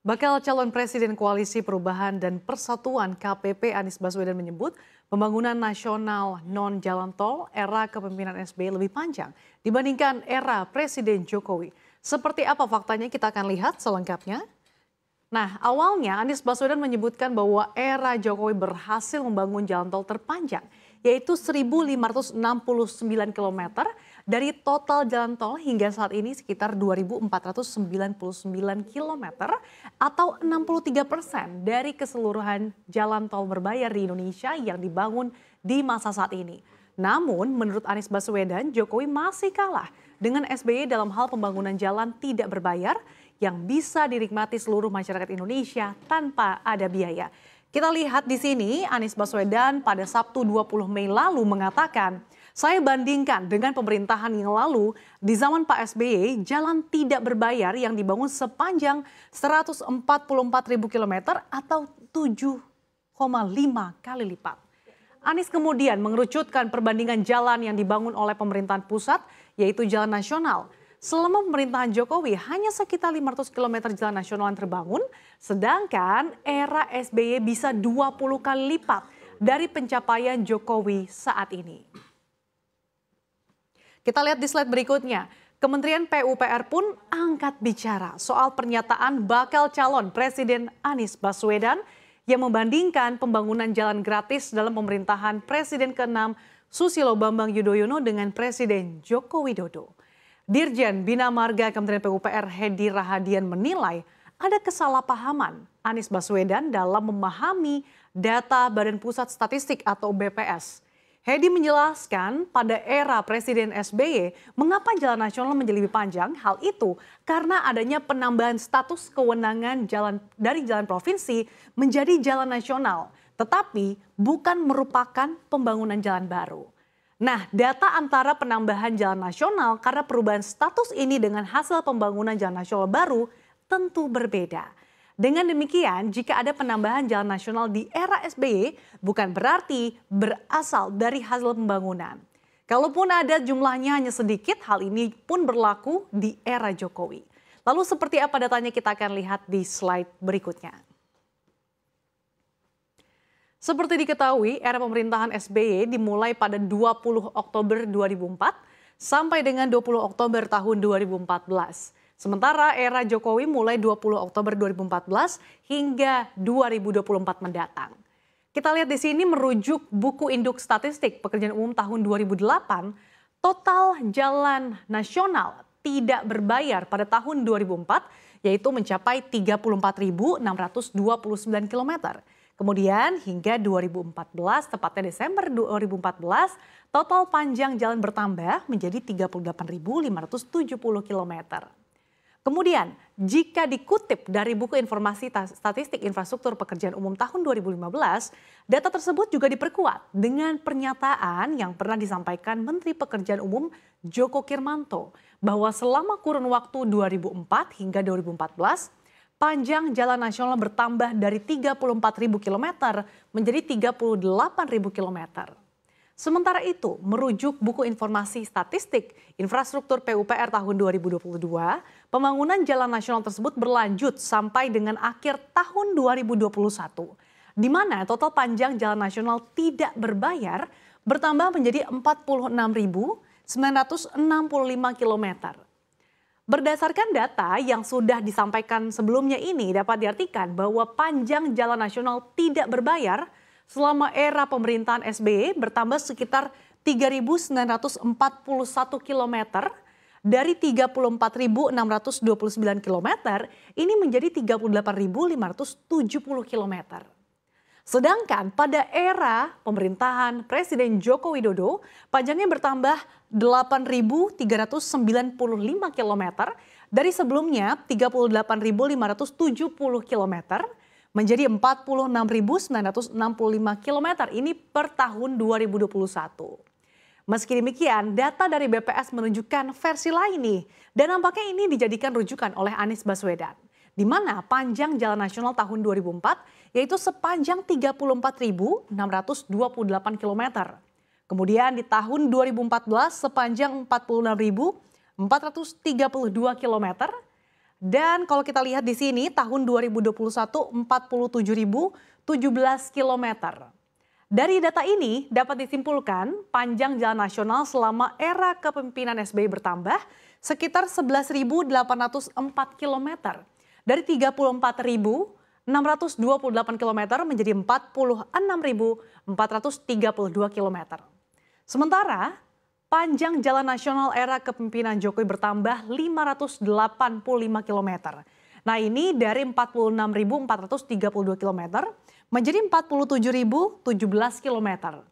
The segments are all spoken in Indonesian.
Bakal calon Presiden Koalisi Perubahan dan Persatuan KPP Anies Baswedan menyebut pembangunan nasional non-jalan tol era kepemimpinan SBY lebih panjang dibandingkan era Presiden Jokowi. Seperti apa faktanya kita akan lihat selengkapnya. Nah, awalnya Anies Baswedan menyebutkan bahwa era Jokowi berhasil membangun jalan tol terpanjang, yaitu 1.569 km dari total jalan tol hingga saat ini sekitar 2.499 km atau 63% dari keseluruhan jalan tol berbayar di Indonesia yang dibangun di masa saat ini. Namun, menurut Anies Baswedan, Jokowi masih kalah dengan SBY dalam hal pembangunan jalan tidak berbayar yang bisa dinikmati seluruh masyarakat Indonesia tanpa ada biaya. Kita lihat di sini Anies Baswedan pada Sabtu 20 Mei lalu mengatakan, saya bandingkan dengan pemerintahan yang lalu di zaman Pak SBY jalan tidak berbayar yang dibangun sepanjang 144.000 km atau 7,5 kali lipat. Anies kemudian mengerucutkan perbandingan jalan yang dibangun oleh pemerintahan pusat yaitu jalan nasional. Selama pemerintahan Jokowi hanya sekitar 500 km jalan nasional yang terbangun, sedangkan era SBY bisa 20 kali lipat dari pencapaian Jokowi saat ini. Kita lihat di slide berikutnya, Kementerian PUPR pun angkat bicara soal pernyataan bakal calon Presiden Anies Baswedan yang membandingkan pembangunan jalan gratis dalam pemerintahan Presiden ke-6 Susilo Bambang Yudhoyono dengan Presiden Joko Widodo. Dirjen Bina Marga Kementerian PUPR Hedi Rahadian menilai ada kesalahpahaman Anies Baswedan dalam memahami data Badan Pusat Statistik atau BPS. Hedi menjelaskan pada era Presiden SBY mengapa jalan nasional menjadi lebih panjang. Hal itu karena adanya penambahan status kewenangan jalan dari jalan provinsi menjadi jalan nasional, tetapi bukan merupakan pembangunan jalan baru. Nah, data antara penambahan jalan nasional karena perubahan status ini dengan hasil pembangunan jalan nasional baru tentu berbeda. Dengan demikian, jika ada penambahan jalan nasional di era SBY bukan berarti berasal dari hasil pembangunan. Kalaupun ada jumlahnya hanya sedikit, hal ini pun berlaku di era Jokowi. Lalu seperti apa datanya kita akan lihat di slide berikutnya. Seperti diketahui, era pemerintahan SBY dimulai pada 20 Oktober 2004 sampai dengan 20 Oktober tahun 2014. Sementara era Jokowi mulai 20 Oktober 2014 hingga 2024 mendatang. Kita lihat di sini merujuk buku induk statistik pekerjaan umum tahun 2008, total jalan nasional tidak berbayar pada tahun 2004 yaitu mencapai 34.629 km. Kemudian hingga 2014, tepatnya Desember 2014, total panjang jalan bertambah menjadi 38.570 km. Kemudian, jika dikutip dari buku informasi statistik infrastruktur pekerjaan umum tahun 2015, data tersebut juga diperkuat dengan pernyataan yang pernah disampaikan Menteri Pekerjaan Umum Joko Kirmanto bahwa selama kurun waktu 2004 hingga 2014, panjang jalan nasional bertambah dari 34.000 km menjadi 38.000 km. Sementara itu, merujuk buku informasi statistik infrastruktur PUPR tahun 2022, pembangunan jalan nasional tersebut berlanjut sampai dengan akhir tahun 2021, di mana total panjang jalan nasional tidak berbayar bertambah menjadi 46.965 km. Berdasarkan data yang sudah disampaikan sebelumnya ini dapat diartikan bahwa panjang jalan nasional tidak berbayar selama era pemerintahan SBY bertambah sekitar 3.941 km dari 34.629 km ini menjadi 38.570 km. Sedangkan pada era pemerintahan Presiden Joko Widodo panjangnya bertambah 8.395 km dari sebelumnya 38.570 km menjadi 46.965 km ini per tahun 2021. Meski demikian, data dari BPS menunjukkan versi lain nih, dan nampaknya ini dijadikan rujukan oleh Anies Baswedan, di mana panjang jalan nasional tahun 2004 yaitu sepanjang 34.628 km. Kemudian di tahun 2014 sepanjang 46.432 km. Dan kalau kita lihat di sini tahun 2021 47.017 kilometer. Dari data ini dapat disimpulkan panjang jalan nasional selama era kepemimpinan SBY bertambah sekitar 11.804 kilometer. Dari 34.628 kilometer menjadi 46.432 kilometer. Sementara panjang jalan nasional era kepemimpinan Jokowi bertambah 585 kilometer. Nah ini dari 46.432 kilometer menjadi 47.017 kilometer.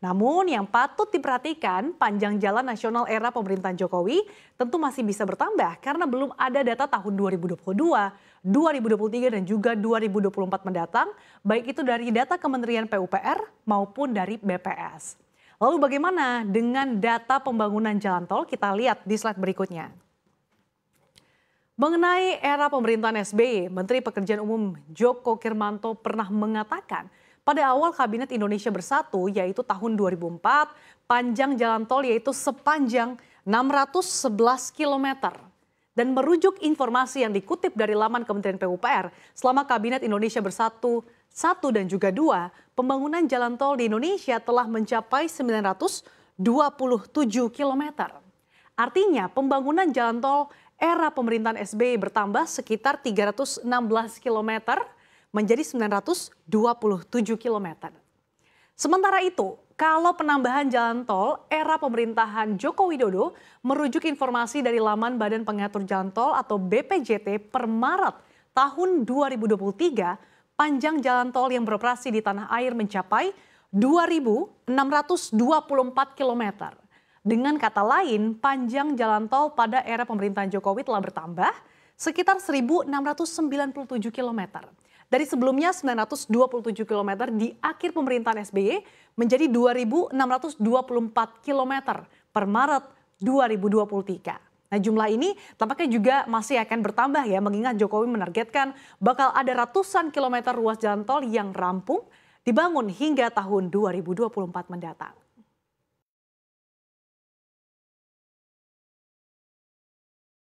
Namun yang patut diperhatikan panjang jalan nasional era pemerintahan Jokowi tentu masih bisa bertambah karena belum ada data tahun 2022, 2023 dan juga 2024 mendatang, baik itu dari data Kementerian PUPR maupun dari BPS. Lalu bagaimana dengan data pembangunan jalan tol? Kita lihat di slide berikutnya. Mengenai era pemerintahan SBY, Menteri Pekerjaan Umum Joko Kirmanto pernah mengatakan pada awal Kabinet Indonesia Bersatu yaitu tahun 2004, panjang jalan tol yaitu sepanjang 611 km. Dan merujuk informasi yang dikutip dari laman Kementerian PUPR selama Kabinet Indonesia Bersatu 1 dan juga 2, pembangunan jalan tol di Indonesia telah mencapai 927 km. Artinya pembangunan jalan tol era pemerintahan SBY bertambah sekitar 316 km menjadi 927 km. Sementara itu, kalau penambahan jalan tol era pemerintahan Joko Widodo merujuk informasi dari laman Badan Pengatur Jalan Tol atau BPJT per Maret tahun 2023, panjang jalan tol yang beroperasi di tanah air mencapai 2.624 km. Dengan kata lain, panjang jalan tol pada era pemerintahan Jokowi telah bertambah sekitar 1.697 km. Dari sebelumnya 927 km di akhir pemerintahan SBY menjadi 2.624 km per Maret 2023. Nah jumlah ini tampaknya juga masih akan bertambah ya, mengingat Jokowi menargetkan bakal ada ratusan kilometer ruas jalan tol yang rampung dibangun hingga tahun 2024 mendatang.